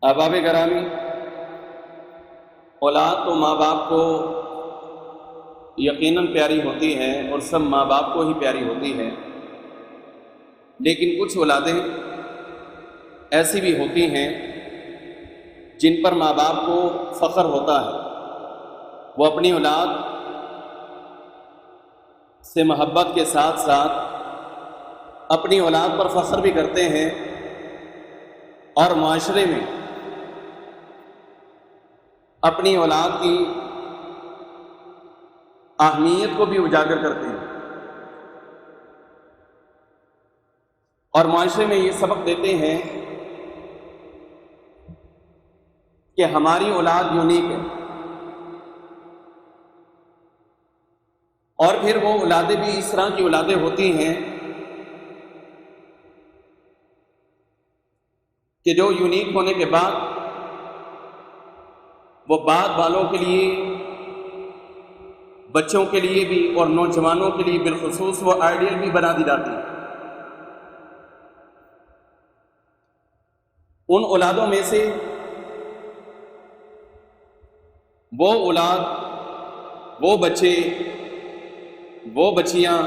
احباب گرامی، اولاد تو ماں باپ کو یقیناً پیاری ہوتی ہے اور سب ماں باپ کو ہی پیاری ہوتی ہے، لیکن کچھ اولادیں ایسی بھی ہوتی ہیں جن پر ماں باپ کو فخر ہوتا ہے۔ وہ اپنی اولاد سے محبت کے ساتھ ساتھ اپنی اولاد پر فخر بھی کرتے ہیں اور معاشرے میں اپنی اولاد کی اہمیت کو بھی اجاگر کرتے ہیں اور معاشرے میں یہ سبق دیتے ہیں کہ ہماری اولاد یونیک ہے، اور پھر وہ اولادیں بھی اس طرح کی اولادیں ہوتی ہیں کہ جو یونیک ہونے کے بعد وہ بعد والوں کے لیے، بچوں کے لیے بھی اور نوجوانوں کے لیے بالخصوص وہ آئیڈیل بھی بنا دی جاتی ہے۔ ان اولادوں میں سے وہ اولاد، وہ بچے، وہ بچیاں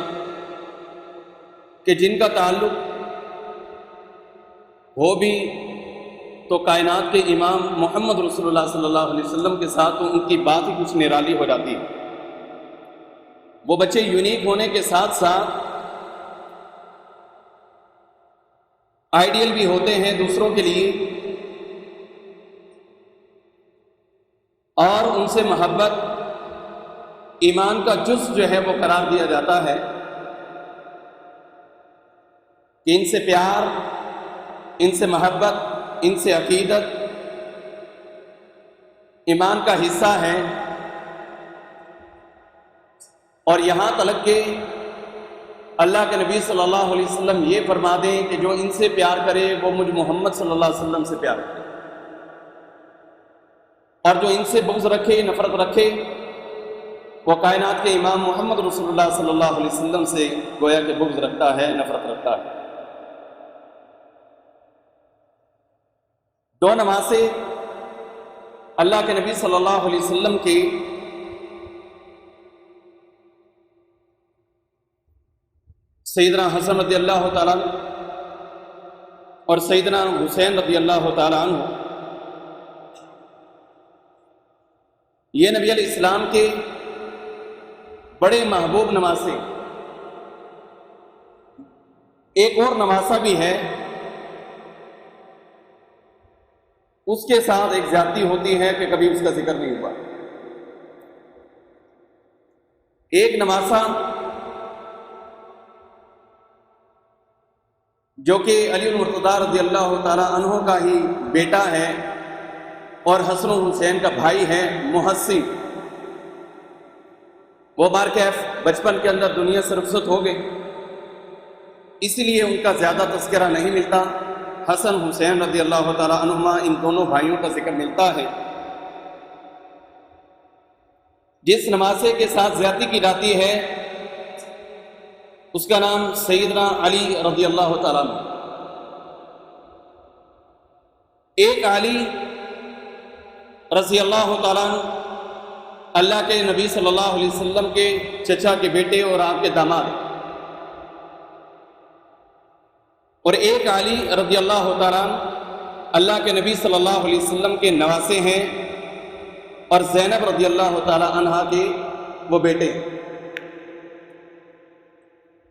کہ جن کا تعلق ہو بھی تو کائنات کے امام محمد رسول اللہ صلی اللہ علیہ وسلم کے ساتھ، تو ان کی بات ہی کچھ نرالی ہو جاتی ہے۔ وہ بچے یونیک ہونے کے ساتھ ساتھ آئیڈیل بھی ہوتے ہیں دوسروں کے لیے، اور ان سے محبت ایمان کا جز جو ہے وہ قرار دیا جاتا ہے کہ ان سے پیار، ان سے محبت، ان سے عقیدت ایمان کا حصہ ہے۔ اور یہاں تک کہ اللہ کے نبی صلی اللہ علیہ وسلم یہ فرما دیں کہ جو ان سے پیار کرے وہ مجھ محمد صلی اللہ علیہ وسلم سے پیار کرے، اور جو ان سے بغض رکھے، نفرت رکھے، وہ کائنات کے امام محمد رسول اللہ صلی اللہ علیہ وسلم سے گویا کہ بغض رکھتا ہے، نفرت رکھتا ہے۔ دو نمازیں اللہ کے نبی صلی اللہ علیہ وسلم کی سیدنا حسن رضی اللہ تعالیٰ عنہ اور سیدنا حسین رضی اللہ تعالیٰ عنہ، یہ نبی علیہ السلام کے بڑے محبوب نمازیں۔ ایک اور نمازہ بھی ہے، اس کے ساتھ ایک زیادتی ہوتی ہے کہ کبھی اس کا ذکر نہیں ہوا۔ ایک نمازہ جو کہ علی المرتضیٰ رضی اللہ تعالیٰ عنہ کا ہی بیٹا ہے اور حسن و حسین کا بھائی ہے، محسن، وہ بارکیف بچپن کے اندر دنیا سے رخصت ہو گئے، اسی لیے ان کا زیادہ تذکرہ نہیں ملتا۔ حسن حسین رضی اللہ تعالیٰ عنہما، ان دونوں بھائیوں کا ذکر ملتا ہے۔ جس نمازے کے ساتھ زیادتی کی جاتی ہے اس کا نام سیدنا علی رضی اللہ تعالیٰ عنہ۔ ایک علی رضی اللہ تعالیٰ عنہ اللہ کے نبی صلی اللہ علیہ وسلم کے چچا کے بیٹے اور آپ کے داماد، اور ایک علی رضی اللہ تعالیٰ عنہ اللہ کے نبی صلی اللہ علیہ وسلم کے نواسے ہیں اور زینب رضی اللہ تعالیٰ عنہ کے وہ بیٹے ہیں۔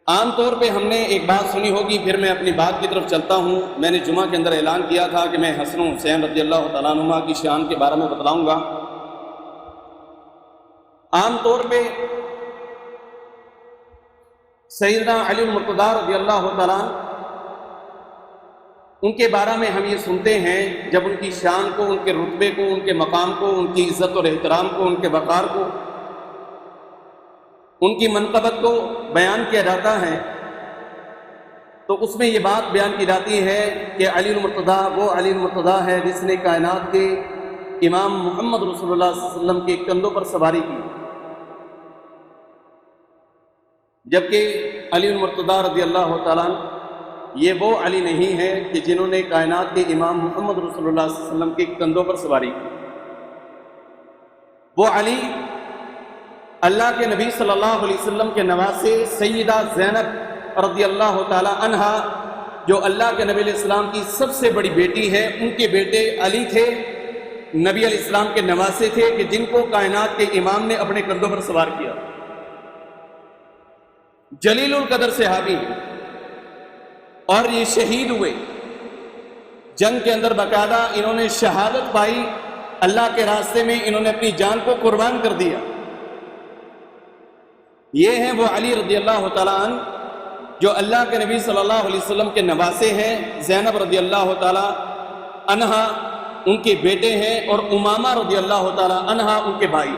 عام طور پہ ہم نے ایک بات سنی ہوگی، پھر میں اپنی بات کی طرف چلتا ہوں۔ میں نے جمعہ کے اندر اعلان کیا تھا کہ میں حسن و حسین رضی اللہ تعالیٰ عنہما کی شان کے بارے میں بتلاؤں گا۔ عام طور پہ سیدنا علی المرتضیٰ رضی اللہ تعالیٰ ان کے بارے میں ہم یہ سنتے ہیں جب ان کی شان کو، ان کے رتبے کو، ان کے مقام کو، ان کی عزت اور احترام کو، ان کے وقار کو، ان کی منقبت کو بیان کیا جاتا ہے، تو اس میں یہ بات بیان کی جاتی ہے کہ علی المرتضیٰ وہ علی المرتضیٰ ہے جس نے کائنات کے امام محمد رسول اللہ صلی اللہ علیہ وسلم کے کندھوں پر سواری کی، جبکہ علی المرتضیٰ رضی اللہ تعالیٰ عنہ یہ وہ علی نہیں ہے کہ جنہوں نے کائنات کے امام محمد رسول اللہ صلی اللہ علیہ وسلم کے کندھوں پر سواری کی۔ وہ علی اللہ کے نبی صلی اللہ علیہ وسلم کے نواسے سیدہ زینب رضی اللہ تعالی عنہا، جو اللہ کے نبی علیہ السلام کی سب سے بڑی بیٹی ہے، ان کے بیٹے علی تھے، نبی علیہ السلام کے نواسے تھے، کہ جن کو کائنات کے امام نے اپنے کندھوں پر سوار کیا۔ جلیل القدر صحابی ہیں، اور یہ شہید ہوئے جنگ کے اندر، باقاعدہ انہوں نے شہادت پائی، اللہ کے راستے میں انہوں نے اپنی جان کو قربان کر دیا۔ یہ ہیں وہ علی رضی اللہ تعالیٰ عنہ جو اللہ کے نبی صلی اللہ علیہ وسلم کے نواسے ہیں، زینب رضی اللہ تعالیٰ عنہا ان کے بیٹے ہیں، اور امامہ رضی اللہ تعالیٰ عنہا ان کے بھائی۔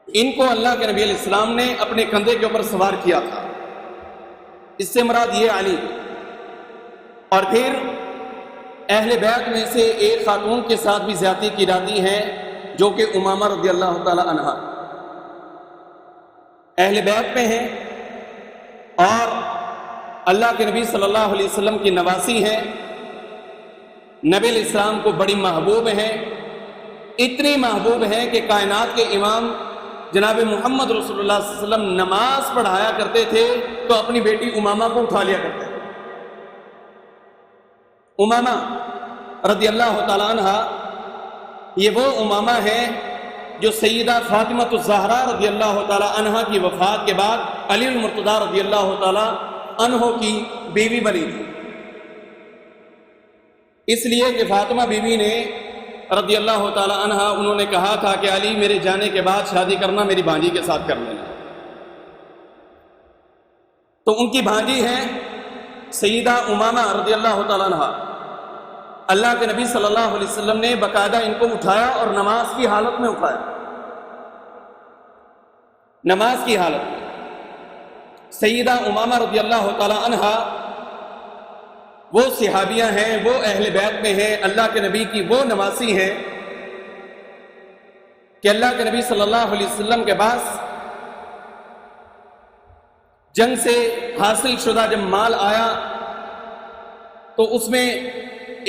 ان کو اللہ کے نبی علیہ السلام نے اپنے کندھے کے اوپر سوار کیا تھا، اس سے مراد یہ علی۔ اور پھر اہل بیت میں سے ایک خاتون کے ساتھ بھی زیادتی کی جاتی ہے، جو کہ امامہ رضی اللہ تعالیٰ عنہا اہل بیت میں ہیں، اور اللہ کے نبی صلی اللہ علیہ وسلم کی نواسی ہیں، نبی علیہ السلام کو بڑی محبوب ہیں، اتنی محبوب ہیں کہ کائنات کے امام جناب محمد رسول اللہ صلی اللہ علیہ وسلم نماز پڑھایا کرتے تھے تو اپنی بیٹی امامہ کو اٹھا لیا کرتے تھے۔ امامہ رضی اللہ تعالیٰ عنہ یہ وہ امامہ ہے جو سیدہ فاطمہ الزہرا رضی اللہ تعالیٰ عنہ کی وفات کے بعد علی المرتضیٰ رضی اللہ تعالیٰ عنہ کی بیوی بنی تھی، اس لیے کہ فاطمہ بیوی نے رضی اللہ تعالیٰ عنہ انہوں نے کہا تھا کہ علی میرے جانے کے بعد شادی کرنا میری بھانجی کے ساتھ کر لینا، تو ان کی بھانجی ہیں سیدہ امامہ رضی اللہ تعالیٰ عنہ۔ اللہ کے نبی صلی اللہ علیہ وسلم نے باقاعدہ ان کو اٹھایا اور نماز کی حالت میں اٹھایا، نماز کی حالت میں۔ سیدہ امامہ رضی اللہ تعالیٰ عنہ وہ صحابیہ ہیں، وہ اہل بیت میں ہیں، اللہ کے نبی کی وہ نواسی ہیں کہ اللہ کے نبی صلی اللہ علیہ وسلم کے پاس جنگ سے حاصل شدہ جب مال آیا تو اس میں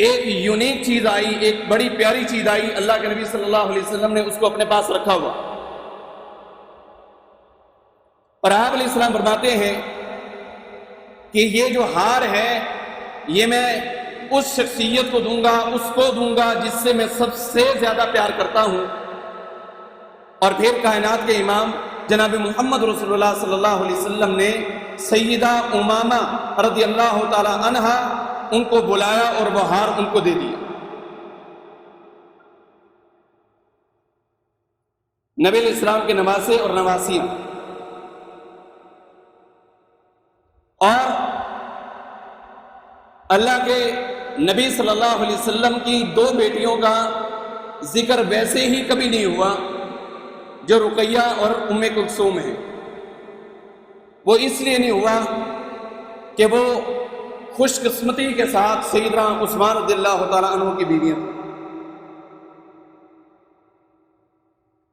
ایک یونیک چیز آئی، ایک بڑی پیاری چیز آئی، اللہ کے نبی صلی اللہ علیہ وسلم نے اس کو اپنے پاس رکھا ہوا، اور آپ علیہ السلام فرماتے ہیں کہ یہ جو ہار ہے یہ میں اس شخصیت کو دوں گا، اس کو دوں گا جس سے میں سب سے زیادہ پیار کرتا ہوں۔ اور پھر کائنات کے امام جناب محمد رسول اللہ صلی اللہ علیہ وسلم نے سیدہ امامہ رضی اللہ تعالی عنہا ان کو بلایا اور وہ ہار ان کو دے دیا۔ نبی علیہ السلام کے نواسے اور نواسیاں، اور اللہ کے نبی صلی اللہ علیہ وسلم کی دو بیٹیوں کا ذکر ویسے ہی کبھی نہیں ہوا جو رقیہ اور ام کلثوم ہیں۔ وہ اس لیے نہیں ہوا کہ وہ خوش قسمتی کے ساتھ سیدنا عثمان رضی اللہ تعالیٰ عنہ کی بیویاں تھیں۔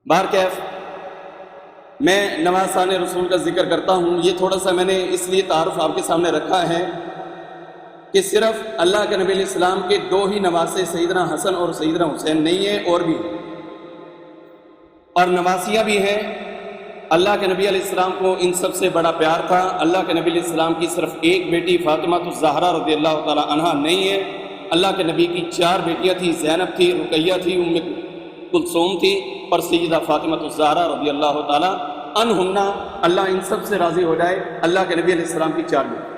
بہرکیف میں نواسان رسول کا ذکر کرتا ہوں، یہ تھوڑا سا میں نے اس لیے تعارف آپ کے سامنے رکھا ہے کہ صرف اللہ کے نبی علیہ السلام کے دو ہی نواسے سیدنا حسن اور سیدنا حسین نہیں ہیں، اور بھی ہیں، اور نواسیاں بھی ہیں۔ اللہ کے نبی علیہ السلام کو ان سب سے بڑا پیار تھا۔ اللہ کے نبی علیہ السلام کی صرف ایک بیٹی فاطمہ الزہرا رضی اللہ تعالی عنہا نہیں ہے، اللہ کے نبی کی 4 بیٹیاں تھیں، زینب تھی، رقیہ تھی، ام کلثوم تھی، اور سیدہ فاطمہ الزہرا رضی اللہ تعالی عنہن، اللہ ان سب سے راضی ہو جائے، اللہ کے نبی علیہ السلام کی 4 بیٹیاں۔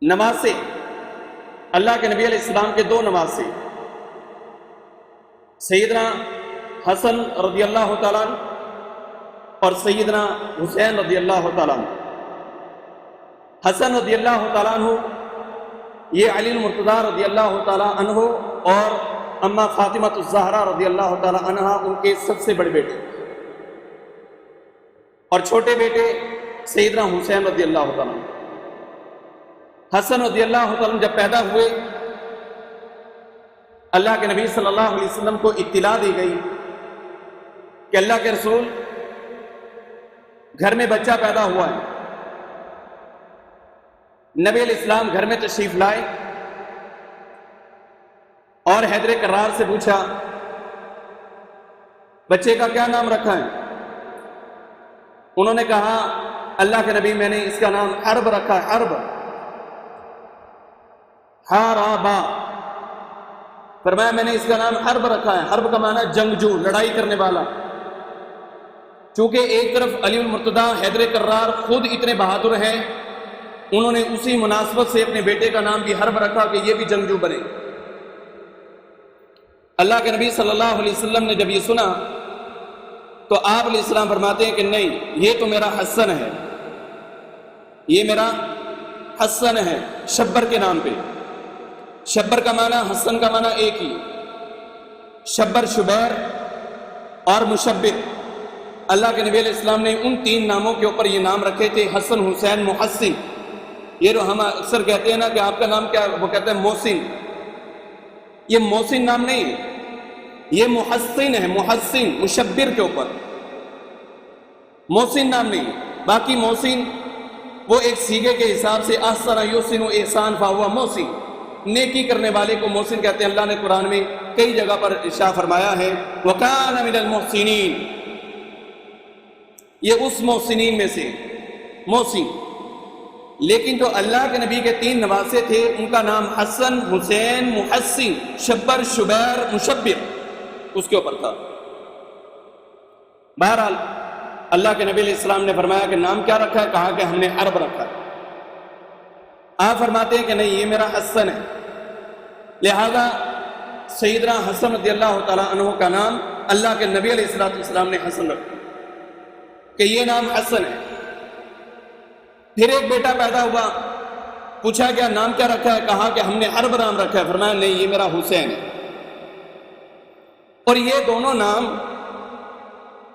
نواسے، اللہ کے نبی علیہ السلام کے 2 نواسے، سیدنا حسن رضی اللہ تعالیٰ عنہ اور سیدنا حسین رضی اللہ تعالیٰ عنہ۔ حسن رضی اللہ تعالیٰ عنہ یہ علی المرتضیٰ رضی اللہ تعالیٰ عنہ اور اما فاطمہ الزہرا رضی اللہ تعالیٰ عنہ ان کے سب سے بڑے بیٹے، اور چھوٹے بیٹے سیدنا حسین رضی اللہ تعالیٰ عنہ۔ حسن رضی اللہ تعالیٰ عنہ جب پیدا ہوئے، اللہ کے نبی صلی اللہ علیہ وسلم کو اطلاع دی گئی کہ اللہ کے رسول گھر میں بچہ پیدا ہوا ہے، نبی علیہ السلام گھر میں تشریف لائے اور حیدر کرار سے پوچھا بچے کا کیا نام رکھا ہے؟ انہوں نے کہا اللہ کے نبی میں نے اس کا نام حرب رکھا ہے، حرب، حاربا، فرمایا میں نے اس کا نام حرب رکھا ہے۔ حرب کا معنی جنگجو، لڑائی کرنے والا۔ چونکہ ایک طرف علی المرتضیٰ حیدر کرار خود اتنے بہادر ہیں، انہوں نے اسی مناسبت سے اپنے بیٹے کا نام بھی حرب رکھا کہ یہ بھی جنگجو بنے۔ اللہ کے نبی صلی اللہ علیہ وسلم نے جب یہ سنا تو آپ علیہ السلام فرماتے ہیں کہ نہیں، یہ تو میرا حسن ہے، یہ میرا حسن ہے، شبر کے نام پہ۔ شبر کا معنی، حسن کا معنی ایک ہی، شبر، شبیر اور مشبر۔ اللہ کے نبی علیہ السلام نے ان تین ناموں کے اوپر یہ نام رکھے تھے، حسن، حسین، محسن۔ یہ جو ہم اکثر کہتے ہیں نا کہ آپ کا نام کیا، وہ کہتے ہیں محسن، یہ محسن نام نہیں ہے، یہ محسن ہے، محسن، مشبر کے اوپر، محسن نام نہیں ہے۔ باقی محسن وہ ایک سیغے کے حساب سے احسن یحسن احسان فہو محسن، نیکی کرنے والے کو محسن کہتے ہیں۔ اللہ نے قرآن میں کئی جگہ پر ارشاد فرمایا ہے وَكَانَ مِنَ الْمُحْسِنِينَ، یہ اس محسنین میں سے محسن۔ لیکن جو اللہ کے نبی کے تین نواسے تھے ان کا نام حسن، حسین، محسن، شبر، شبیر، مشبر اس کے اوپر تھا۔ بہرحال اللہ کے نبی علیہ السلام نے فرمایا کہ نام کیا رکھا ہے؟ کہا کہ ہم نے حرب رکھا ہے۔ آپ فرماتے ہیں کہ نہیں، یہ میرا حسن ہے۔ لہذا سیدنا حسن رضی اللہ تعالیٰ عنہ کا نام اللہ کے نبی علیہ السلام نے حسن رکھا کہ یہ نام حسن ہے۔ پھر ایک بیٹا پیدا ہوا، پوچھا گیا نام کیا رکھا ہے؟ کہا کہ ہم نے حرب نام رکھا ہے۔ فرمایا نہیں، یہ میرا حسین ہے۔ اور یہ دونوں نام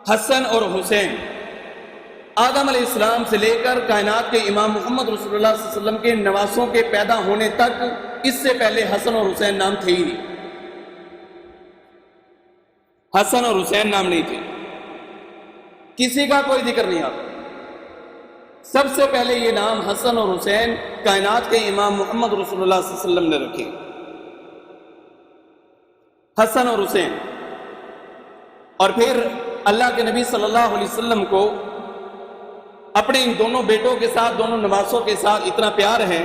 حسن اور حسین آدم علیہ السلام سے لے کر کائنات کے امام محمد رسول اللہ صلی اللہ علیہ وسلم کے نواسوں کے پیدا ہونے تک اس سے پہلے حسن اور حسین نام تھے ہی نہیں، حسن اور حسین نام نہیں تھے، کسی کا کوئی ذکر نہیں آتا۔ سب سے پہلے یہ نام حسن اور حسین کائنات کے امام محمد رسول اللہ صلی اللہ علیہ وسلم نے رکھے، حسن اور حسین۔ اور پھر اللہ کے نبی صلی اللہ علیہ وسلم کو اپنے ان دونوں بیٹوں کے ساتھ، دونوں نواسوں کے ساتھ اتنا پیار ہے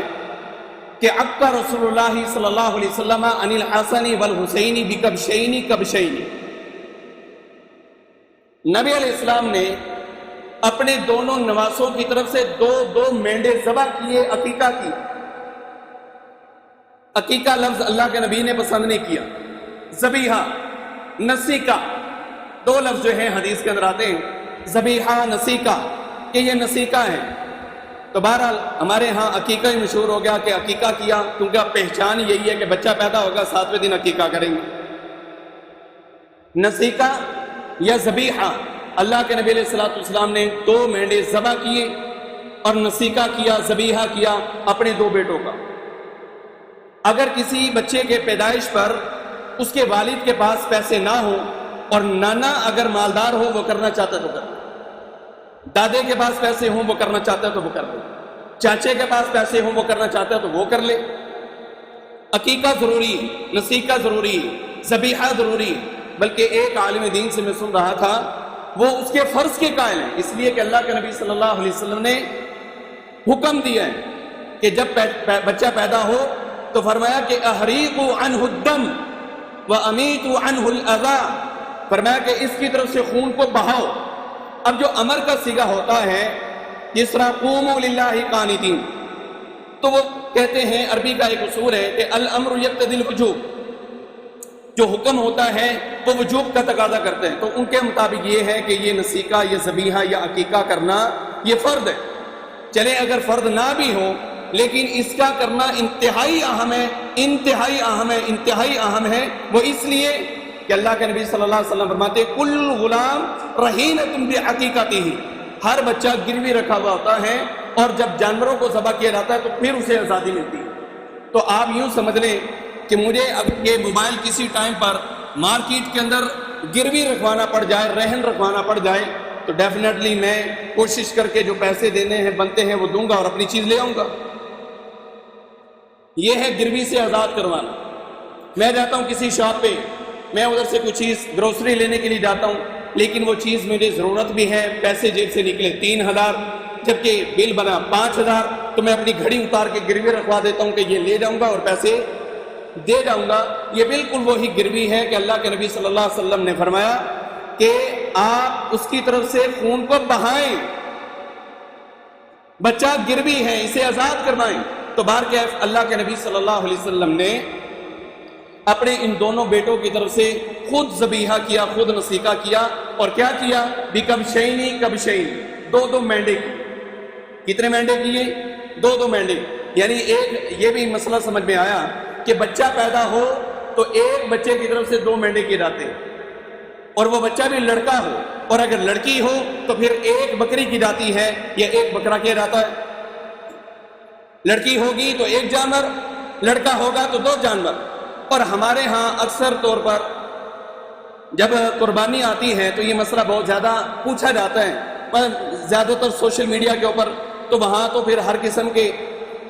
کہ عقا رسول اللہ صلی اللہ علیہ وسلم عن الحسن والحسین بکبشین کبشین، نبی علیہ السلام نے اپنے دونوں نواسوں کی طرف سے دو مینڈے ذبح کیے، عقیقہ کی۔ عقیقہ لفظ اللہ کے نبی نے پسند نہیں کیا، ذبیحہ، نسیکہ، دو لفظ جو ہیں حدیث کے اندر آتے ہیں، ذبیحہ، نسیکہ، کہ یہ نسیکہ ہے۔ تو بہرحال ہمارے ہاں عقیقہ ہی مشہور ہو گیا کہ عقیقہ کیا، کیونکہ اب پہچان یہی ہے کہ بچہ پیدا ہوگا 7ویں دن عقیقہ کریں گے۔ نسیکہ یا ذبیحہ، اللہ کے نبی علیہ السلام نے 2 مینڈے ذبح کیے اور نسیکہ کیا، ذبیحہ کیا اپنے 2 بیٹوں کا۔ اگر کسی بچے کے پیدائش پر اس کے والد کے پاس پیسے نہ ہوں اور نانا اگر مالدار ہو، وہ کرنا چاہتا تو کر لے، دادے کے پاس پیسے ہوں وہ کرنا چاہتا ہے تو وہ کر لے، چاچے کے پاس پیسے ہوں وہ کرنا چاہتا ہے تو وہ کر لے۔ عقیقہ ضروری ہے، نسیکہ ضروری ہے، ذبیحہ ضروری ہے۔ بلکہ ایک عالم دین سے میں سن رہا تھا، وہ اس کے فرض کے قائل ہیں، اس لیے کہ اللہ کے نبی صلی اللہ علیہ وسلم نے حکم دیا ہے کہ جب بچہ پیدا ہو تو فرمایا کہ احریقوا عنہ الدم وامیتوا عنہ الاذى، فرمایا کہ اس کی طرف سے خون کو بہاؤ۔ اب جو امر کا صیغہ ہوتا ہے جس طرح قوموا للہ قانتین، تو وہ کہتے ہیں عربی کا ایک اصول ہے کہ الامر یقتضی الوجوب، جو حکم ہوتا ہے وہ وجوب کا تقاضا کرتے ہیں۔ تو ان کے مطابق یہ ہے کہ یہ نسیکہ یا ذبیحہ یا عقیقہ کرنا یہ فرض ہے۔ چلے اگر فرض نہ بھی ہو لیکن اس کا کرنا انتہائی اہم ہے، انتہائی اہم ہے، انتہائی اہم ہے۔ وہ اس لیے کہ اللہ کے نبی صلی اللہ علیہ وسلم فرماتے ہیں کل غلام رہینۃ بعقیقتہ، ہر بچہ گروی رکھا ہوا ہوتا ہے اور جب جانوروں کو ذبح کیا جاتا ہے تو پھر اسے آزادی ملتی ہے۔ تو آپ یوں سمجھ لیں کہ مجھے اگر یہ موبائل کسی ٹائم پر مارکیٹ کے اندر گروی رکھوانا پڑ جائے، رہن رکھوانا پڑ جائے، تو ڈیفینیٹلی میں کوشش کر کے جو پیسے دینے ہیں بنتے ہیں وہ دوں گا اور اپنی چیز لے آؤں گا۔ یہ ہے گروی سے آزاد کروانا۔ میں جاتا ہوں کسی شاپ پہ، میں ادھر سے کچھ چیز گروسری لینے کے لیے جاتا ہوں، لیکن وہ چیز مجھے ضرورت بھی ہے، پیسے جیب سے نکلے 3000 جبکہ بل بنا 5000، تو میں اپنی گھڑی اتار کے گروی رکھوا دیتا ہوں کہ یہ لے جاؤں گا اور پیسے دے جاؤں گا۔ یہ بالکل وہی گروی ہے کہ اللہ کے نبی صلی اللہ علیہ وسلم نے فرمایا کہ آپ اس کی طرف سے خون کو بہائیں، بچہ گروی ہے، اسے آزاد کروائیں۔ تو بہرکیف اللہ کے نبی صلی اللہ علیہ وسلم نے اپنے ان دونوں بیٹوں کی طرف سے خود ذبیحہ کیا، خود نسیکہ کیا، اور کیا کیا؟ بِکَبْشَيْنِ کَبْشَيْنِ، دو مینڈے۔ کتنے مینڈے کیے؟ دو مینڈے، یعنی ایک یہ بھی مسئلہ سمجھ میں آیا کہ بچہ پیدا ہو تو ایک بچے کی طرف سے 2 مینڈے کیے جاتے ہیں، اور وہ بچہ بھی لڑکا ہو، اور اگر لڑکی ہو تو پھر ایک بکری کی جاتی ہے یا ایک بکرا کیا جاتا ہے۔ لڑکی ہوگی تو ایک جانور، لڑکا ہوگا تو 2 جانور۔ اور ہمارے ہاں اکثر طور پر جب قربانی آتی ہے تو یہ مسئلہ بہت زیادہ پوچھا جاتا ہے، پر زیادہ تر سوشل میڈیا کے اوپر، تو وہاں تو پھر ہر قسم کے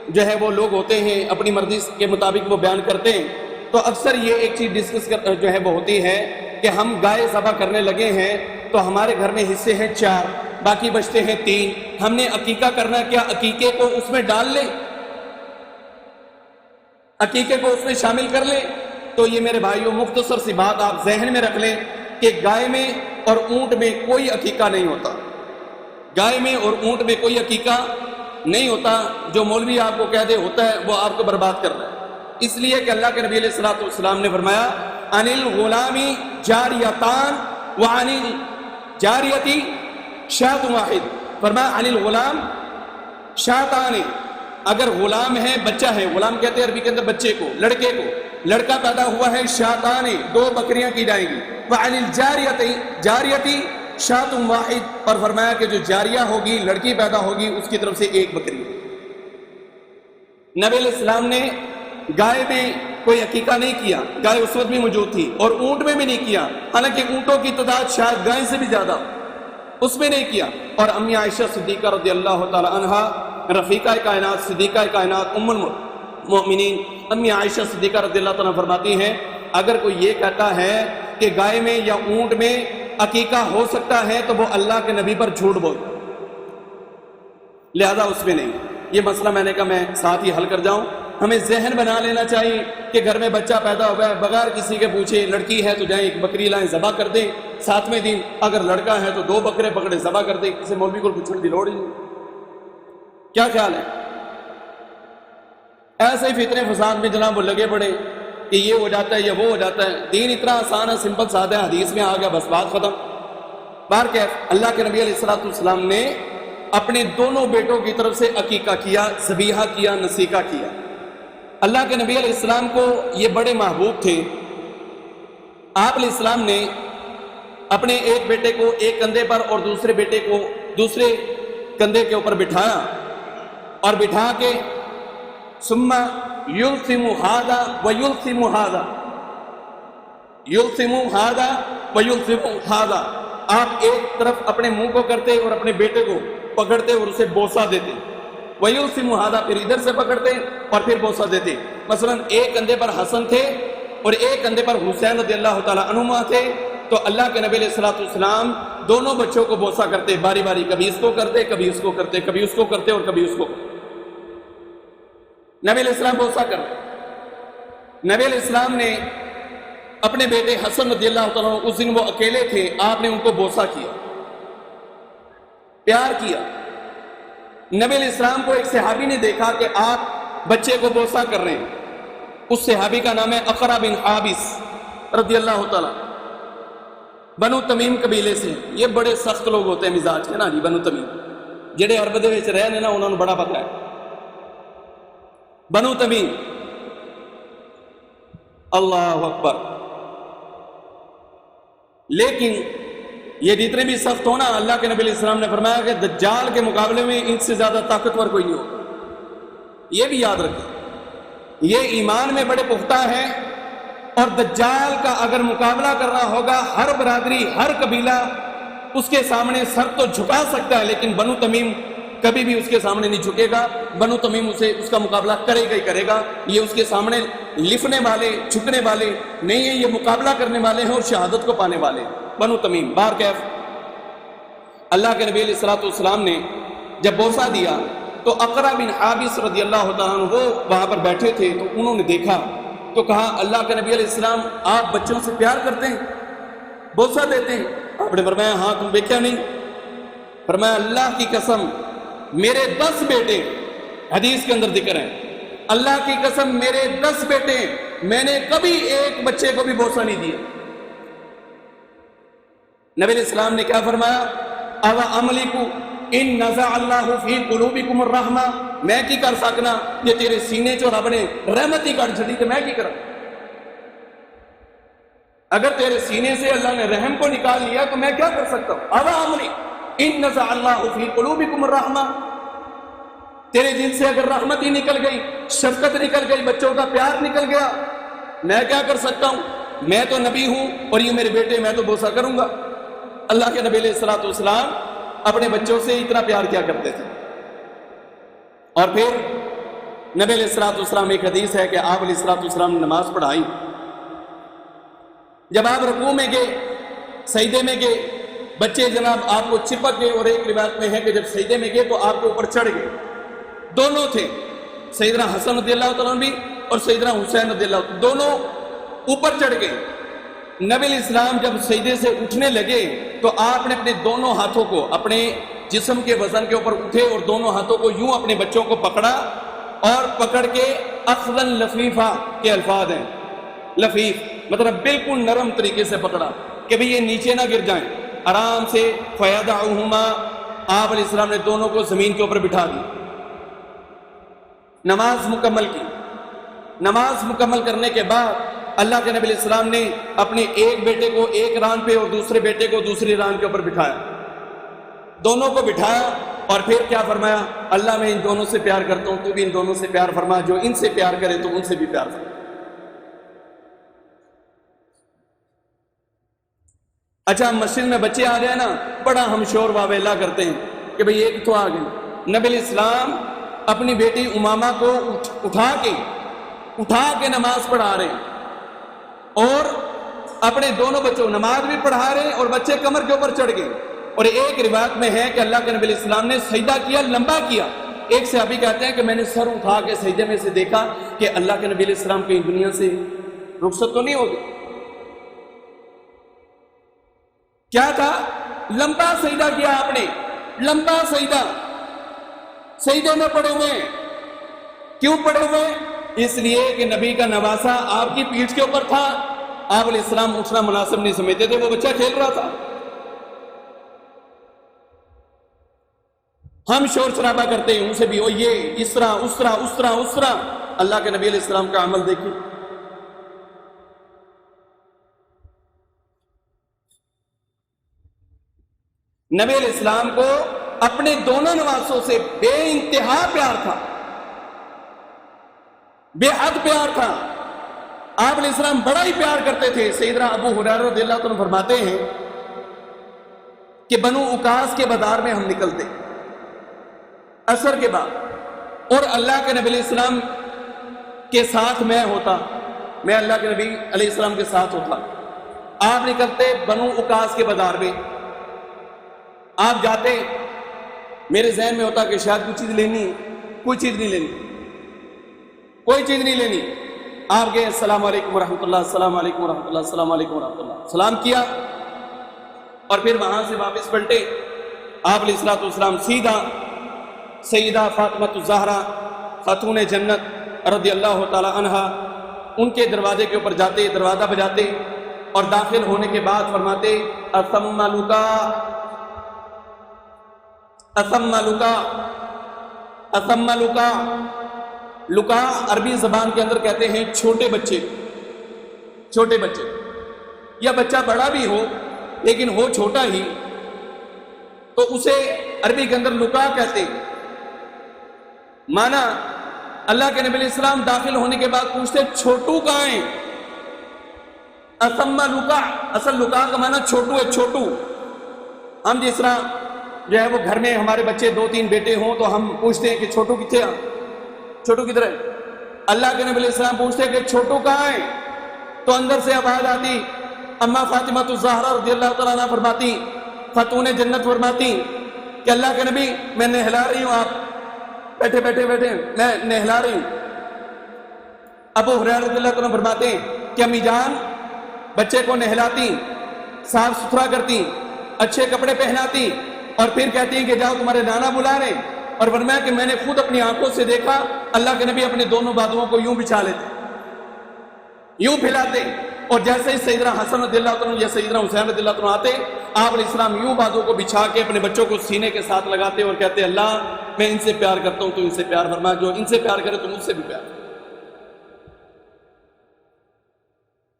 جو ہے وہ لوگ ہوتے ہیں، اپنی مرضی کے مطابق وہ بیان کرتے ہیں۔ تو اکثر یہ ایک چیز ڈسکس جو ہے وہ ہوتی ہے کہ ہم گائے ذبح کرنے لگے ہیں تو ہمارے گھر میں حصے ہیں 4، باقی بچتے ہیں 3، ہم نے عقیقہ کرنا ہے، کیا عقیقے کو اس میں ڈال لیں؟ عقیقے کو اس میں شامل کر لیں؟ تو یہ میرے بھائیوں مختصر سی بات آپ ذہن میں رکھ لیں کہ گائے میں اور اونٹ میں کوئی عقیقہ نہیں ہوتا، گائے میں اور اونٹ میں کوئی عقیقہ نہیں ہوتا۔ جو مولوی آپ کو کہہ دے ہوتا ہے وہ آپ کو برباد کر رہا ہے، اس لیے کہ اللہ کے نبی علیہ الصلوۃ والسلام نے فرمایا عن الغلام جاریتان وعن الجاریتی شاۃ واحد، فرمایا عن الغلام شاۃان، اگر غلام ہے، بچہ ہے، غلام کہتے ہیں عربی کے اندر بچے کو، لڑکے کو، لڑکا پیدا ہوا ہے، شاطان، 2 بکریاں کی جائیں گی، وعن الجاریتی شاۃ واحد، اور فرمایا کہ جو جاریہ ہوگی، لڑکی پیدا ہوگی، اس کی طرف سے 1 بکری۔ نبی علیہ السلام نے گائے میں کوئی عقیقہ نہیں کیا، گائے اس وقت بھی موجود تھی، اور اونٹ میں بھی نہیں کیا، حالانکہ اونٹوں کی تعداد شاید گائے سے بھی زیادہ، اس میں نہیں کیا۔ اور امی عائشہ صدیقہ رضی اللہ تعالی عنہا، رفیقہ کائنات، صدیقہ کائنات، ام المؤمنین امی عائشہ صدیقہ رضی اللہ تعالیٰ فرماتی ہیں اگر کوئی یہ کہتا ہے کہ گائے میں یا اونٹ میں عقیقہ ہو سکتا ہے تو وہ اللہ کے نبی پر جھوٹ بولتا، لہذا اس میں نہیں۔ یہ مسئلہ میں نے کہا میں ساتھ ہی حل کر جاؤں۔ ہمیں ذہن بنا لینا چاہیے کہ گھر میں بچہ پیدا ہوا ہے، بغیر کسی کے پوچھے، لڑکی ہے تو جائیں 1 بکری لائیں، ذبح کر دیں 7ویں دن، اگر لڑکا ہے تو 2 بکرے پکڑے ذبح کر دیں، کسی مولوی کو پوچھنے کی لوڑ ہی نہیں۔ کیا خیال ہے؟ ایسے ہی فتنے فساد میں جناب وہ لگے پڑے کہ یہ ہو جاتا ہے یا وہ ہو جاتا ہے۔ دین اتنا آسان ہے، سمپل سادہ ہے، حدیث میں آ گیا، بس بات ختم۔ بہرکیف اللہ کے نبی علیہ الصلوۃ والسلام نے اپنے دونوں بیٹوں کی طرف سے عقیقہ کیا، ذبیحہ کیا، نسیکہ کیا۔ اللہ کے نبی علیہ السلام کو یہ بڑے محبوب تھے۔ آپ علیہ السلام نے اپنے ایک بیٹے کو ایک کندھے پر اور دوسرے بیٹے کو دوسرے کندھے کے اوپر بٹھایا، اور بٹھا کے ثم یلثم ھذا ویلثم ھذا، یلثم ھذا ویلثم ھذا، آپ ایک طرف اپنے منہ کو کرتے اور اپنے بیٹے کو پکڑتے اور اسے بوسہ دیتے، ویلثم ھذا، پھر ادھر سے پکڑتے اور پھر بوسہ دیتے۔ مثلا ایک کندھے پر حسن تھے اور ایک کندھے پر حسین رضی اللہ تعالیٰ عنہما تھے، تو اللہ کے نبی علیہ الصلوۃ والسلام دونوں بچوں کو بوسہ کرتے، باری باری، کبھی اس کو کرتے، کبھی اس کو کرتے، کبھی اس کو کرتے اور کبھی اس کو کرتے۔ نبی علیہ السلام بوسہ کر رہے۔ نبی علیہ السلام نے اپنے بیٹے حسن رضی اللہ تعالیٰ عنہ، اس دن وہ اکیلے تھے، آپ نے ان کو بوسہ کیا، پیار کیا۔ نبی علیہ السلام کو ایک صحابی نے دیکھا کہ آپ بچے کو بوسہ کر رہے ہیں، اس صحابی کا نام ہے اقرع بن حابس رضی اللہ تعالیٰ، بنو تمیم قبیلے سے۔ یہ بڑے سخت لوگ ہوتے ہیں مزاج کے نا جی، بنو تمیم جڑے عرب دے وچ رہے نے نا، انہوں نے بڑا پتہ ہے۔ بنو تمیم، اللہ اکبر۔ لیکن یہ جتنے بھی سخت ہونا، اللہ کے نبی علیہ السلام نے فرمایا کہ دجال کے مقابلے میں ان سے زیادہ طاقتور کوئی نہیں ہوگا۔ یہ بھی یاد رکھیں، یہ ایمان میں بڑے پختہ ہیں، اور دجال کا اگر مقابلہ کرنا ہوگا، ہر برادری، ہر قبیلہ اس کے سامنے سر تو جھکا سکتا ہے، لیکن بنو تمیم کبھی بھی اس کے سامنے نہیں جھکے گا. بنو تمیم اسے اس کا مقابلہ کرے گا ہی کرے گا. یہ اس کے سامنے لفنے والے جھکنے والے نہیں ہیں, یہ مقابلہ کرنے والے ہیں اور شہادت کو پانے والے ہیں. بنو تمیم بار کیف اللہ کے نبی علیہ الصلوۃ والسلام نے جب بوسہ دیا تو اقرا بن حابس رضی اللہ تعالیٰ عنہ وہ وہاں پر بیٹھے تھے, تو انہوں نے دیکھا تو کہا اللہ کے نبی علیہ السلام آپ بچوں سے پیار کرتے ہیں, بوسہ دیتے ہیں؟ آپ نے فرمایا ہاں, تم دیکھا نہیں؟ فرمایا اللہ کی قسم میرے 10 بیٹے, حدیث کے اندر ذکر ہے, اللہ کی قسم میرے 10 بیٹے, میں نے کبھی ایک بچے کو بھی بوسہ نہیں دیا. نبی علیہ السلام نے کیا فرمایا؟ او املکو ان نزع اللہ فی قلوبکم الرحمہ, میں کی کر سکنا یہ تیرے سینے چو رب نے رحمت ہی کٹ چھڑی تو میں کی کرا؟ اگر تیرے سینے سے اللہ نے رحم کو نکال لیا تو میں کیا کر سکتا ہوں؟ او املک ان نزع اللہ فی قلوبکم الرحمہ, تیرے دل سے اگر رحمت ہی نکل گئی, شفقت نکل گئی, بچوں کا پیار نکل گیا, میں کیا کر سکتا ہوں؟ میں تو نبی ہوں اور یہ میرے بیٹے, میں تو بوسہ کروں گا. اللہ کے نبی علیہ الصلوۃ والسلام اپنے بچوں سے اتنا پیار کیا کرتے تھے. اور پھر نبی علیہ الصلوۃ والسلام, ایک حدیث ہے کہ آپ علیہ الصلوۃ والسلام نے نماز پڑھائی, جب آپ رکوع میں گئے, سجدے میں گئے, بچے جناب آپ کو چپک گئے, اور ایک روایت میں ہے کہ جب سجدے میں گئے تو آپ کے اوپر چڑھ گئے. دونوں تھے, سیدنا حسن رضی اللہ تعالیٰ بھی اور سیدنا حسین رضی اللہ, دونوں اوپر چڑھ گئے. نبی علیہ السلام جب سجدے سے اٹھنے لگے تو آپ نے اپنے دونوں ہاتھوں کو اپنے جسم کے وزن کے اوپر اٹھے اور دونوں ہاتھوں کو یوں اپنے بچوں کو پکڑا, اور پکڑ کے اخذا لفیفا کے الفاظ ہیں, لفیف مطلب بالکل نرم طریقے سے پکڑا کہ بھئی یہ نیچے نہ گر جائیں, آرام سے. فیدعہما, آپ علیہ السلام نے دونوں کو زمین کے اوپر بٹھا دی. نماز مکمل کی. نماز مکمل کرنے کے بعد اللہ کے نبی علیہ السلام نے اپنے ایک بیٹے کو ایک ران پہ اور دوسرے بیٹے کو دوسری ران کے اوپر بٹھایا, دونوں کو بٹھایا, اور پھر کیا فرمایا؟ اللہ میں ان دونوں سے پیار کرتا ہوں, تو بھی ان دونوں سے پیار فرما, جو ان سے پیار کرے تو ان سے بھی پیار فرما. اچھا, مسجد میں بچے آ گئے نا, بڑا ہم شور واویلا کرتے ہیں کہ بھئی ایک تو آ گئے. نبی علیہ السلام اپنی بیٹی امامہ کو اٹھا کے نماز پڑھا رہے ہیں, اور اپنے دونوں بچوں نماز بھی پڑھا رہے ہیں, اور بچے کمر کے اوپر چڑھ گئے. اور ایک روایت میں ہے کہ اللہ کے نبی علیہ السلام نے سجدہ کیا, لمبا کیا. ایک صحابی کہتے ہیں کہ میں نے سر اٹھا کے سجدے میں سے دیکھا کہ اللہ کے نبی علیہ السلام کہیں دنیا سے رخصت تو نہیں ہو گئی. کیا تھا؟ لمبا سجدہ کیا آپ نے, لمبا سجدہ, سجدے میں پڑے ہوئے. کیوں پڑے ہوئے؟ اس لیے کہ نبی کا نواسا آپ کی پیٹھ کے اوپر تھا. آپ علیہ السلام اٹھنا مناسب نہیں سمجھتے تھے, وہ بچہ کھیل رہا تھا. ہم شور شرابہ کرتے ہیں ان سے بھی, یہ اس طرح اس طرح اس طرح اس طرح. اللہ کے نبی علیہ السلام کا عمل دیکھیں. نبی علیہ السلام کو اپنے دونوں نواسوں سے بے انتہا پیار تھا, بے حد پیار تھا. آپ علیہ السلام بڑا ہی پیار کرتے تھے. سیدنا ابو ہریرہ رضی اللہ عنہ فرماتے ہیں کہ بنو اکاس کے بازار میں ہم نکلتے عصر کے بعد, اور اللہ کے نبی علیہ السلام کے ساتھ میں ہوتا, میں اللہ کے نبی علیہ السلام کے ساتھ ہوتا. آپ نکلتے بنو اکاس کے بازار میں, آپ جاتے, میرے ذہن میں ہوتا کہ شاید کوئی چیز لینی ہے, کوئی چیز نہیں لینی, کوئی چیز نہیں لینی. آپ گئے, السلام علیکم ورحمۃ اللہ, السلام علیکم ورحمۃ اللہ, السلام علیکم ورحمۃ اللہ, سلام کیا, اور پھر وہاں سے واپس پلٹے. آپ علیہ الصلوۃ والسلام سیدھا سیدہ فاطمہ الزہرا خاتون جنت رضی اللہ تعالی عنہا ان کے دروازے کے اوپر جاتے, دروازہ بجاتے, اور داخل ہونے کے بعد فرماتے اسم لکا, اسم لکا, اسم لکا. لکا عربی زبان کے اندر کہتے ہیں چھوٹے بچے, چھوٹے بچے, یا بچہ بڑا بھی ہو لیکن ہو چھوٹا ہی تو اسے عربی کے اندر لکا کہتے ہیں. مانا اللہ کے نبی علیہ السلام داخل ہونے کے بعد پوچھتے چھوٹو کہاں ہیں؟ اسم لکا, اصل لکا کا مانا چھوٹو ہے, چھوٹو. ہم جس طرح جو ہے وہ گھر میں ہمارے بچے 2-3 بیٹے ہوں تو ہم پوچھتے ہیں کہ چھوٹو کتنے ہیں، چھوٹو کدھر ہے؟ اللہ کے نبی علیہ السلام پوچھتے ہیں کہ چھوٹو کہاں ہے؟ تو اندر سے آواز آتی، اماں فاطمہ الزہرا رضی اللہ تعالیٰ عنہ فرماتی، خاتون جنت فرماتی کہ اللہ کے نبی میں نہلا رہی ہوں، آپ بیٹھے بیٹھے میں نہلا رہی ہوں۔ ابو ہریرہ رضی اللہ عنہ فرماتے ہیں کہ امی جان بچے کو نہلاتی، صاف ستھرا کرتی، اچھے کپڑے پہناتی اور پھر کہتی ہیں کہ جاؤ تمہارے نانا بلا رہے، اور فرمایا کہ میں نے خود اپنی آنکھوں سے دیکھا اللہ کے نبی اپنے دونوں بازوؤں کو یوں بچھا لیتے، یوں پھیلاتے، اور جیسے ہی سیدنا حسن رضی اللہ عنہ یا سیدنا حسین رضی اللہ عنہ آتے، آپ علیہ السلام یوں بازو کو بچھا کے اپنے بچوں کو سینے کے ساتھ لگاتے اور کہتے اللہ میں ان سے پیار کرتا ہوں تو ان سے پیار فرما، جو ان سے پیار کرے تو مجھ سے بھی پیار۔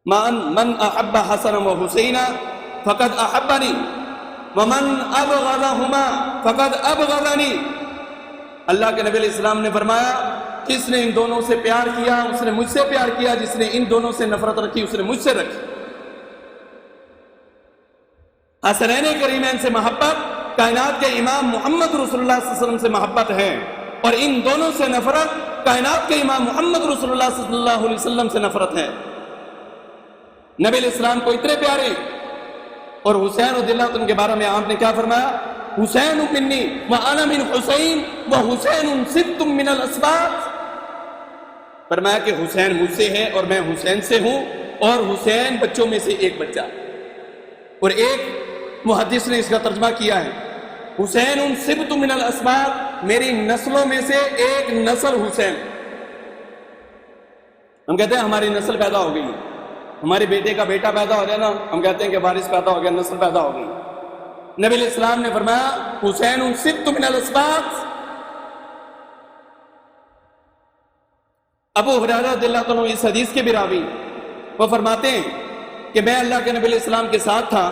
من احب حسن و حسین فقد احبنی ومن ابغضہما فقد ابغضنی۔ اللہ کے نبی علیہ السلام نے فرمایا جس نے ان دونوں سے پیار کیا اس نے مجھ سے پیار کیا، جس نے ان دونوں سے نفرت رکھی اس نے مجھ سے رکھی۔ حسنین کریمین سے محبت کائنات کے امام محمد رسول اللہ صلی اللہ علیہ وسلم سے محبت ہے، اور ان دونوں سے نفرت کائنات کے امام محمد رسول اللہ صلی اللہ علیہ وسلم سے نفرت ہے۔ نبی علیہ السلام کو اتنے پیارے، اور حسین رضی اللہ عنہ کے بارے میں آپ نے کیا فرمایا؟ حسین منی وانا من حسین وحسین سبت من الاسباط۔ فرمایا کہ حسین مجھ سے ہے اور میں حسین سے ہوں، اور حسین بچوں میں سے ایک بچہ۔ اور ایک محدث نے اس کا ترجمہ کیا ہے حسین سبت من الاسباط، میری نسلوں میں سے ایک نسل حسین۔ ہم کہتے ہیں ہماری نسل پیدا ہو گئی، ہمارے بیٹے کا بیٹا پیدا ہو جائے نا ہم کہتے ہیں کہ وارث پیدا ہو گیا، نسل پیدا ہو گئی۔ نبی علیہ السلام نے فرمایا حسین سبت من الاسباط۔ ابو ہریرہ رضی اللہ عنہ اس حدیث کے بھی راوی، وہ فرماتے ہیں کہ میں اللہ کے نبی علیہ السلام کے ساتھ تھا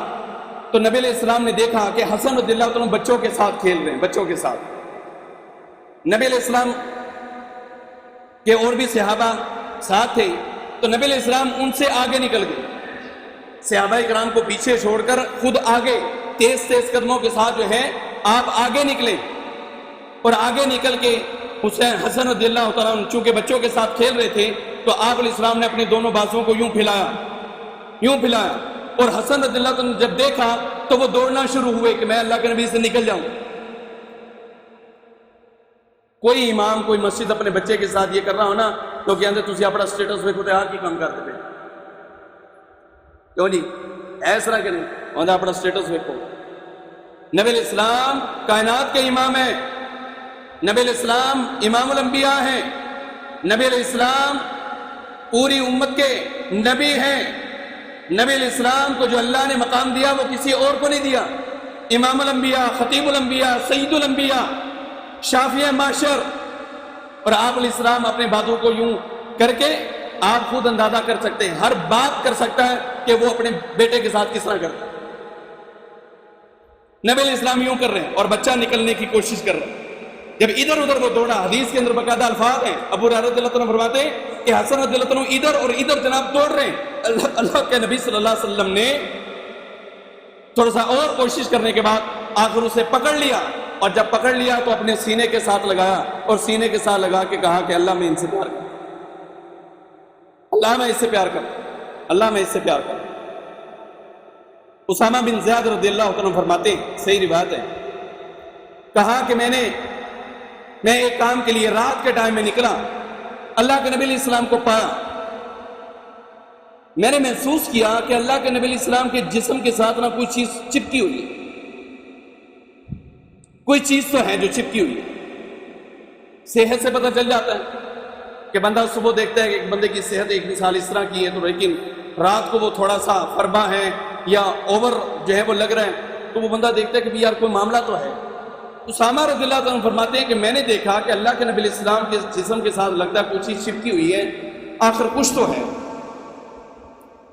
تو نبی علیہ السلام نے دیکھا کہ حسن رضی اللہ عنہ بچوں کے ساتھ کھیل رہے ہیں، بچوں کے ساتھ۔ نبی علیہ السلام کے اور بھی صحابہ ساتھ تھے تو نبی علیہ السلام ان سے آگے نکل گئے، صحابہ کرام کو پیچھے چھوڑ کر خود آگے تیز تیز قدموں کے ساتھ جو ہے آپ آگے نکلے، اور آگے نکل کے حسن رضی اللہ تعالیٰ عنہ چونکہ بچوں کے ساتھ کھیل رہے تھے تو آپ علیہ السلام نے اپنے دونوں بازوؤں کو یوں پھیلایا، اور حسن رضی اللہ عنہ جب دیکھا تو وہ دوڑنا شروع ہوئے کہ میں اللہ کے نبی سے نکل جاؤں۔ کوئی امام کوئی مسجد اپنے بچے کے ساتھ یہ کر رہا ہو نا تو کہتے تسی اپنا سٹیٹس ویکھو تے آ کی کام کرتے پے، کیوں جی ایسا کہ نہیں ہوتا، اپنا سٹیٹس ویکھو۔ نبی علیہ السلام کائنات کے امام ہیں، نبی علیہ السلام امام الانبیاء ہیں، نبی علیہ السلام پوری امت کے نبی ہیں۔ نبی علیہ السلام کو جو اللہ نے مقام دیا وہ کسی اور کو نہیں دیا۔ امام الانبیاء، خطیب الانبیاء، سید الانبیاء، شافع معاشر، اور آپ علیہ السلام اپنے باتوں کو یوں کر کے آپ خود اندازہ کر سکتے ہیں، ہر بات کر سکتا ہے کہ وہ اپنے بیٹے کے ساتھ کس طرح کرتا ہے۔ نبی علیہ السلام یوں کر رہے ہیں اور بچہ نکلنے کی کوشش کر رہا ہے، جب ادھر ادھر وہ دوڑا، حدیث کے اندر باقاعدہ الفاظ ہیں، ابو ہریرہ رضی اللہ عنہ فرماتے ہیں کہ حسن رضی اللہ عنہ ادھر اور ادھر جناب دوڑ رہے ہیں۔ اللہ کے نبی صلی اللہ علیہ وسلم نے تھوڑا سا اور کوشش کرنے کے بعد آخر اسے پکڑ لیا، اور جب پکڑ لیا تو اپنے سینے کے ساتھ لگایا اور سینے کے ساتھ لگا کے کہا کہ اللہ میں ان سے پیار کرتا ہوں، اللہ میں اس سے پیار کرتا ہوں، اللہ میں اس سے پیار کرتا ہوں۔ اسامہ بن زیاد رضی اللہ عنہ فرماتے ہیں، صحیح روایت ہے، کہا کہ میں ایک کام کے لیے رات کے ٹائم میں نکلا، اللہ کے نبی علیہ السلام کو پایا، میں نے محسوس کیا کہ اللہ کے نبی علیہ السلام کے جسم کے ساتھ نہ کوئی چیز چپکی ہوئی ہے، کوئی چیز تو ہے جو چپکی ہوئی ہے۔ صحت سے پتہ چل جاتا ہے کہ بندہ صبح دیکھتا ہے کہ ایک بندے کی صحت ایک مثال اس طرح کی ہے تو لیکن رات کو وہ تھوڑا سا فربا ہے یا اوور جو ہے وہ لگ رہا ہے تو وہ بندہ دیکھتا ہے کہ یار کوئی معاملہ تو ہے۔ اسامہ رضی اللہ عنہ فرماتے ہیں کہ میں نے دیکھا کہ اللہ کے نبی علیہ السلام کے جسم کے ساتھ لگتا ہے کوئی چیز چپکی ہوئی ہے، آخر کچھ تو ہے۔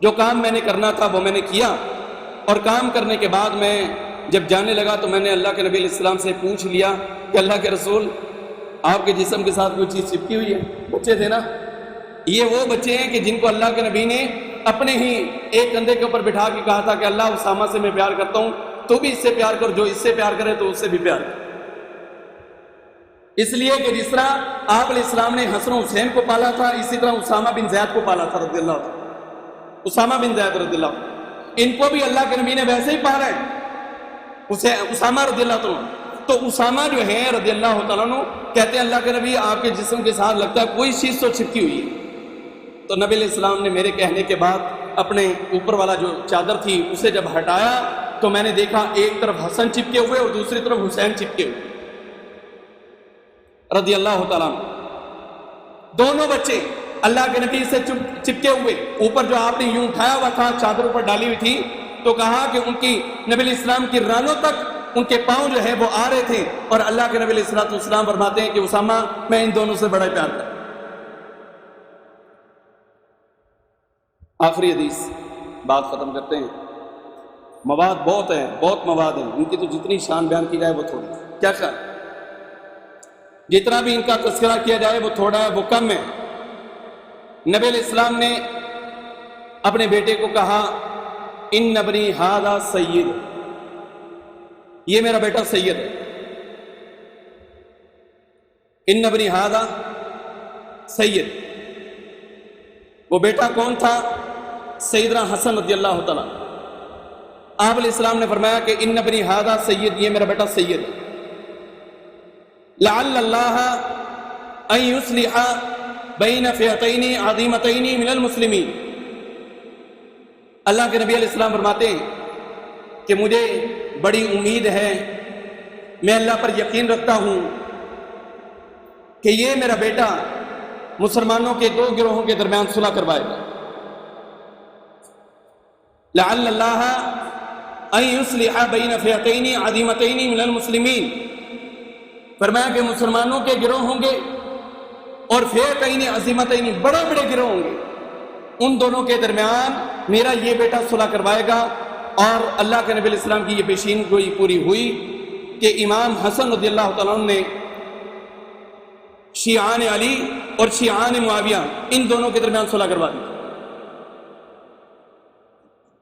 جو کام میں نے کرنا تھا وہ میں نے کیا، اور کام کرنے کے بعد میں جب جانے لگا تو میں نے اللہ کے نبی علیہ السلام سے پوچھ لیا کہ اللہ کے رسول آپ کے جسم کے ساتھ کوئی چیز چپکی ہوئی ہے؟ بچے تھے نا، یہ وہ بچے ہیں کہ جن کو اللہ کے نبی نے اپنے ہی ایک کندھے کے اوپر بٹھا کے کہا تھا کہ اللہ اسامہ سے میں پیار کرتا ہوں، تو بھی اس سے پیار کر، جو اس سے پیار کرے تو اس سے بھی پیار کر۔ اس لیے کہ جس طرح آپ علیہ السلام نے حسن و حسین کو پالا تھا، اسی طرح اسامہ بن زید کو پالا تھا رضی اللہ عنہ، اسامہ بن زید رضی اللہ عنہ، ان کو بھی اللہ کے نبی نے ویسے ہی پالا ہے، اسامہ رضی اللہ عنہ۔ تو اسامہ جو ہے رضی اللہ تعالیٰ عنہ کہتے ہیں اللہ کے نبی آپ کے جسم کے ساتھ لگتا ہے کوئی چیز تو چھپکی ہوئی ہے۔ تو نبی علیہ السلام نے میرے کہنے کے بعد اپنے اوپر والا جو چادر تھی اسے جب ہٹایا تو میں نے دیکھا ایک طرف حسن چپکے ہوئے اور دوسری طرف حسین چپکے ہوئے رضی اللہ تعالیٰ عنہ۔ دونوں بچے اللہ کے نبی سے چپکے ہوئے، اوپر جو آپ نے یوں اٹھایا ہوا تھا، چادر اوپر ڈالی ہوئی تھی، تو کہا کہ ان کی نبی علیہ السلام کی رانوں تک ان کے پاؤں جو ہے وہ آ رہے تھے، اور اللہ کے نبی علیہ السلام فرماتے ہیں کہ اسامہ میں ان دونوں سے بڑا پیار کرتا ہوں۔ آخری حدیث، بات ختم کرتے ہیں۔ مواد بہت ہے، بہت مواد ہیں، ان کی تو جتنی شان بیان کی جائے وہ تھوڑی ہے۔ کیا خیال؟ جتنا بھی ان کا تذکرہ کیا جائے وہ تھوڑا ہے، وہ کم ہے۔ نبی علیہ السلام نے اپنے بیٹے کو کہا ان ابنی ھذا سید، یہ میرا بیٹا سید ہے۔ ان ابنی ھذا سید، وہ بیٹا کون تھا؟ سیدنا حسن رضی اللہ تعالیٰ۔ آپ علیہ السلام نے فرمایا کہ ان ابنی ھذا سید، یہ میرا بیٹا سید ہے۔ لعل اللہ ان یصلح بین فئتین عظیمتین من المسلمین، اللہ کے نبی علیہ السلام فرماتے ہیں کہ مجھے بڑی امید ہے، میں اللہ پر یقین رکھتا ہوں کہ یہ میرا بیٹا مسلمانوں کے دو گروہوں کے درمیان صلح کروائے گا۔ لعل اللہ ان یصلح بین فئتین عظیمتین من المسلمین، فرمایا کہ مسلمانوں کے گروہ ہوں گے اور فئتین عظیمتین، بڑے بڑے گروہ ہوں گے، ان دونوں کے درمیان میرا یہ بیٹا صلح کروائے گا۔ اور اللہ کے نبی علیہ السلام کی یہ پیشین گوئی پوری ہوئی کہ امام حسن رضی اللہ تعالیٰ عنہ نے شیعان علی اور شیعان معاویہ ان دونوں کے درمیان صلح کروا دی۔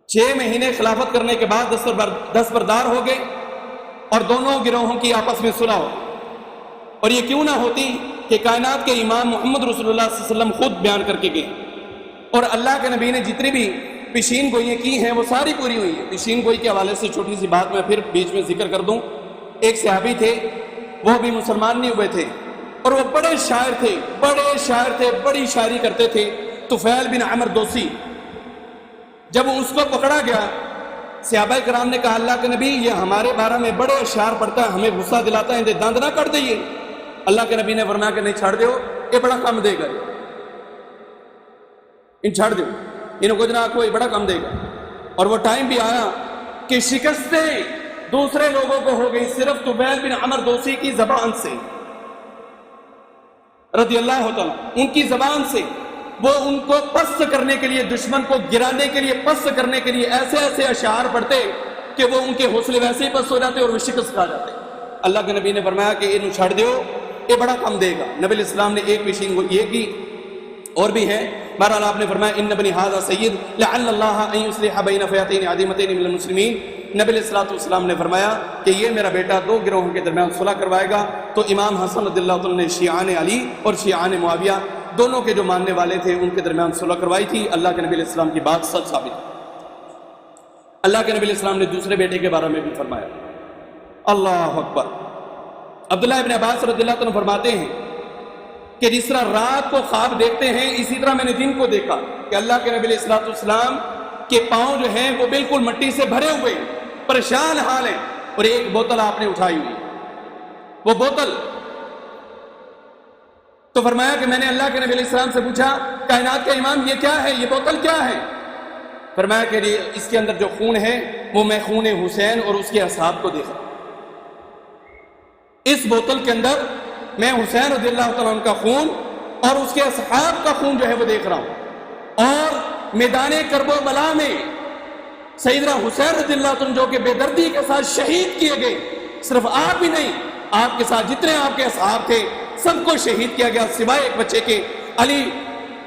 6 مہینے خلافت کرنے کے بعد دستبردار ہو گئے اور دونوں گروہوں کی آپس میں صلح ہو۔ اور یہ کیوں نہ ہوتی کہ کائنات کے امام محمد رسول اللہ صلی اللہ علیہ وسلم خود بیان کر کے گئے، اور اللہ کے نبی نے جتنی بھی پیشین گوئیاں کی ہیں وہ ساری پوری ہوئی ہیں۔ پیشین گوئی کے حوالے سے چھوٹی سی بات میں پھر بیچ میں ذکر کر دوں۔ ایک صحابی تھے، وہ بھی مسلمان نہیں ہوئے تھے، اور وہ بڑے شاعر تھے، بڑی شاعری کرتے تھے، طفیل بن عمر دوسی۔ جب اس کو پکڑا گیا، صحابہ کرام نے کہا اللہ کے نبی یہ ہمارے بارے میں بڑے اشعار پڑھتا ہے، ہمیں غصہ دلاتا ہے، دند نہ کر دئیے۔ اللہ کے نبی نے فرمایا کہ نہیں، چھاڑ دیو، یہ بڑا کم دے گا، ان چھاڑ دیو، انہوں کو جناب کوئی بڑا کم دے گا۔ اور وہ ٹائم بھی آیا کہ شکستیں دوسرے لوگوں کو ہو گئی، صرف طفیل بن عمر دوسی کی زبان سے رضی اللہ تعالیٰ، ان کی زبان سے وہ ان کو پست کرنے کے لیے، دشمن کو گرانے کے لیے، پست کرنے کے لیے ایسے ایسے اشعار پڑھتے کہ وہ ان کے حوصلے ویسے ہی پست ہو جاتے اور وہ شکست کھا جاتے۔ اللہ کے نبی نے فرمایا کہ انہوں چھاڑ دیو، یہ بڑا کم دے گا۔ نبی علیہ السلام نے ایک پیشین کو یہ کی، اور بھی ہے۔ بہرحال آپ نے فرمایا ان ابنی ھذا سید لعل اللہ ان یصلح بین فئتین عظیمتین من المسلمین۔ نبی علیہ السلام نے فرمایا کہ یہ میرا بیٹا دو گروہوں کے درمیان صلح کروائے گا۔ تو امام حسن رضی اللہ عنہ نے شیعان علی اور شیعان معاویہ دونوں کے جو ماننے والے تھے ان کے درمیان صلح کروائی تھی۔ اللہ کے نبی علیہ السلام کی بات سچ ثابت ہے۔ اللہ کے نبی علیہ السلام نے دوسرے بیٹے کے بارے میں بھی فرمایا، اللہ اکبر۔ عبداللہ ابن عباس رضی اللہ عنہ فرماتے ہیں کہ جس طرح رات کو خواب دیکھتے ہیں اسی طرح میں نے دن کو دیکھا کہ اللہ کے نبی علیہ السلام کے پاؤں جو ہیں وہ بالکل مٹی سے بھرے ہوئے، پریشان حال ہیں، اور ایک بوتل آپ نے اٹھائی ہوئی، وہ بوتل۔ تو فرمایا کہ میں نے اللہ کے نبی علیہ السلام سے پوچھا کائنات کا امام یہ کیا ہے، یہ بوتل کیا ہے؟ فرمایا کہ اس کے اندر جو خون ہے وہ میں خون حسین اور اس کے اصحاب کو دیکھا۔ اس بوتل کے اندر میں حسین رضی اللہ تعالیٰ عنہ کا خون اور اس کے اصحاب کا خون جو ہے وہ دیکھ رہا ہوں، اور میدان کرب و بلا میں سیدنا حسین رضی اللہ عنہ جو کہ بے دردی کے ساتھ شہید کیے گئے، صرف آپ ہی نہیں، آپ کے ساتھ جتنے آپ کے اصحاب تھے سب کو شہید کیا گیا سوائے ایک بچے کے، علی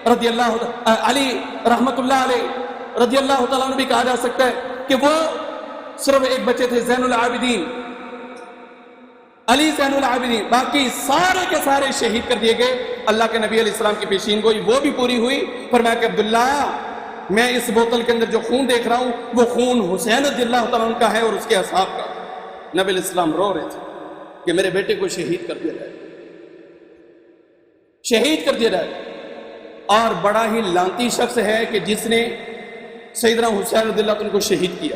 رحمت اللہ علیہ رضی اللہ تعالیٰ عنہ بھی کہا جا سکتا ہے کہ وہ صرف ایک بچے تھے زین العابدین، علی زین العابدین، باقی سارے کے سارے شہید کر دیے گئے۔ اللہ کے نبی علیہ السلام کی پیشین گوئی وہ بھی پوری ہوئی۔ فرمایا کہ عبداللہ میں اس بوتل کے اندر جو خون دیکھ رہا ہوں وہ خون حسین رضی اللہ تعالیٰ عنہ کا ہے اور اس کے اصحاب کا۔ نبی علیہ السلام رو رہے تھے کہ میرے بیٹے کو شہید کر دیا جائے، شہید کر دیا جائے۔ اور بڑا ہی لانتی شخص ہے کہ جس نے سیدنا حسین رضی اللہ عنہ کو شہید کیا،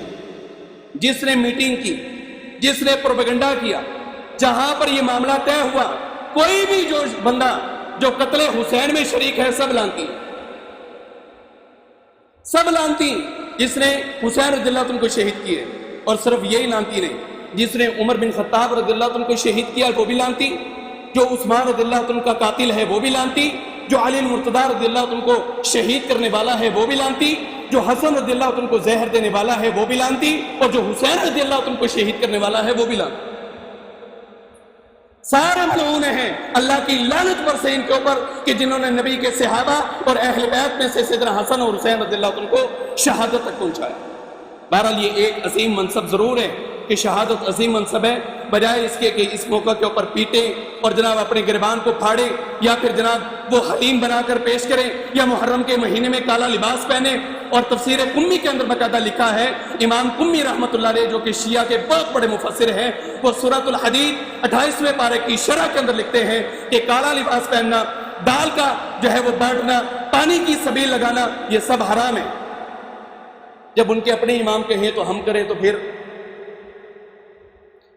جس نے میٹنگ کی، جس نے پروپیگنڈا کیا، جہاں پر یہ معاملہ طے ہوا، کوئی بھی جو بندہ جو قتل حسین میں شریک ہے سب لانتی، سب لانتی۔ جس نے حسین رضی اللہ عنہ کو شہید کیے، اور صرف یہی لانتی نہیں، جس نے عمر بن خطاب رضی اللہ عنہ کو شہید کیا وہ بھی لانتی، جو عثمان رضی اللہ عنہ کا قاتل ہے وہ بھی لانتی، جو علی المرتضی رضی اللہ عنہ کو شہید کرنے والا ہے وہ بھی لانتی، جو حسن رضی اللہ عنہ کو زہر دینے والا ہے وہ بھی لانتی، اور جو حسین رضی اللہ عنہ کو شہید کرنے والا ہے وہ بھی لانتی۔ سارے ملعون ہیں، اللہ کی لعنت پر سے ان کے اوپر کہ جنہوں نے نبی کے صحابہ اور اہل بیت میں سے سیدنا حسن اور حسین رضی اللہ عنہ کو شہادت تک پہنچایا۔ بہرحال یہ ایک عظیم منصب ضرور ہے کہ شہادت عظیم منصب ہے، بجائے اس کے کہ اس موقع کے اوپر پیٹیں اور جناب اپنے گریبان کو پھاڑیں، یا پھر جناب وہ حلیم بنا کر پیش کریں، یا محرم کے مہینے میں کالا لباس پہنے۔ اور تفسیر قمی کے اندر باقاعدہ لکھا ہے، امام قمی رحمۃ اللہ علیہ جو کہ شیعہ کے بہت بڑے مفسر ہیں، وہ سورۃ الحدید 28ویں پارے کی شرح کے اندر لکھتے ہیں کہ کالا لباس پہننا، دال کا جو ہے وہ بانٹنا، پانی کی سبیل لگانا، یہ سب حرام ہے۔ جب ان کے اپنے امام کہیں تو ہم کریں تو پھر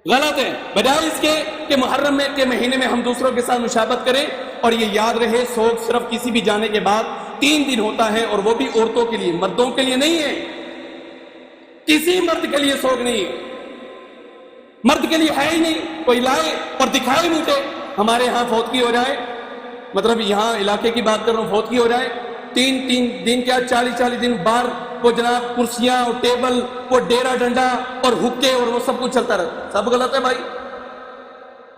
غلط ہے، بجائے اس کے کہ محرم میں کے مہینے میں ہم دوسروں کے ساتھ مشابہت کریں۔ اور یہ یاد رہے سوگ صرف کسی بھی جانے کے بعد 3 دن ہوتا ہے، اور وہ بھی عورتوں کے لیے، مردوں کے لیے نہیں ہے، کسی مرد کے لیے سوگ نہیں ہے، مرد کے لیے ہے ہی نہیں، کوئی لائے اور دکھائے مجھے۔ ہمارے ہاں فوتگی ہو جائے، مطلب یہاں علاقے کی بات کر رہا ہوں، فوتگی ہو جائے 3 دن کیا 40 دن بار وہ جناب کرسیاں اور ٹیبل، وہ ڈیرا ڈنڈا اور حکے اور وہ سب کچھ چلتا رہتا، سب غلط ہے بھائی۔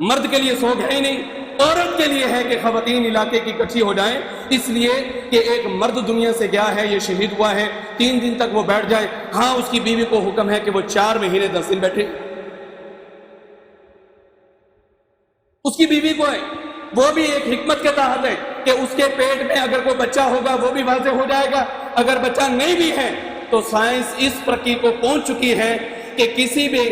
مرد کے لیے سوگ ہے ہی نہیں، عورت کے لیے ہے کہ خواتین علاقے کی اکٹھی ہو جائیں، اس لیے کہ ایک مرد دنیا سے گیا ہے، یہ شہید ہوا ہے، 3 دن تک وہ بیٹھ جائے۔ ہاں اس کی بیوی کو حکم ہے کہ وہ 4 مہینے 10 دن بیٹھے، اس کی بیوی کو ہے، وہ بھی ایک حکمت کے تحت ہے کہ اس کے پیٹ میں اگر کوئی بچہ ہوگا وہ بھی واضح ہو جائے گا، اگر بچہ نہیں بھی ہے تو سائنس اس ترقی کو پہنچ چکی ہے کہ کسی بھی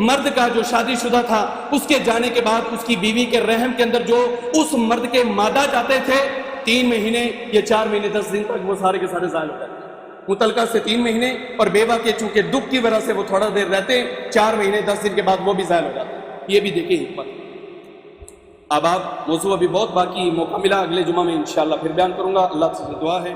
مرد کا جو شادی شدہ تھا اس کے جانے کے بعد اس کی بیوی کے رحم کے اندر جو اس مرد کے مادہ جاتے تھے 3 مہینے یا 4 مہینے 10 دن تک وہ سارے کے سارے ضائع ہو جاتے ہیں، متعلقہ سے 3 مہینے، اور بیوہ کے چونکہ دکھ کی وجہ سے وہ تھوڑا دیر رہتے ہیں، 4 مہینے 10 دن کے بعد وہ بھی ضائع ہو جاتے ہیں۔ یہ بھی دیکھیں حکمت۔ اب آپ موضوع ابھی بہت باقی، موقع ملا اگلے جمعہ میں انشاءاللہ پھر بیان کروں گا۔ اللہ سے دعا ہے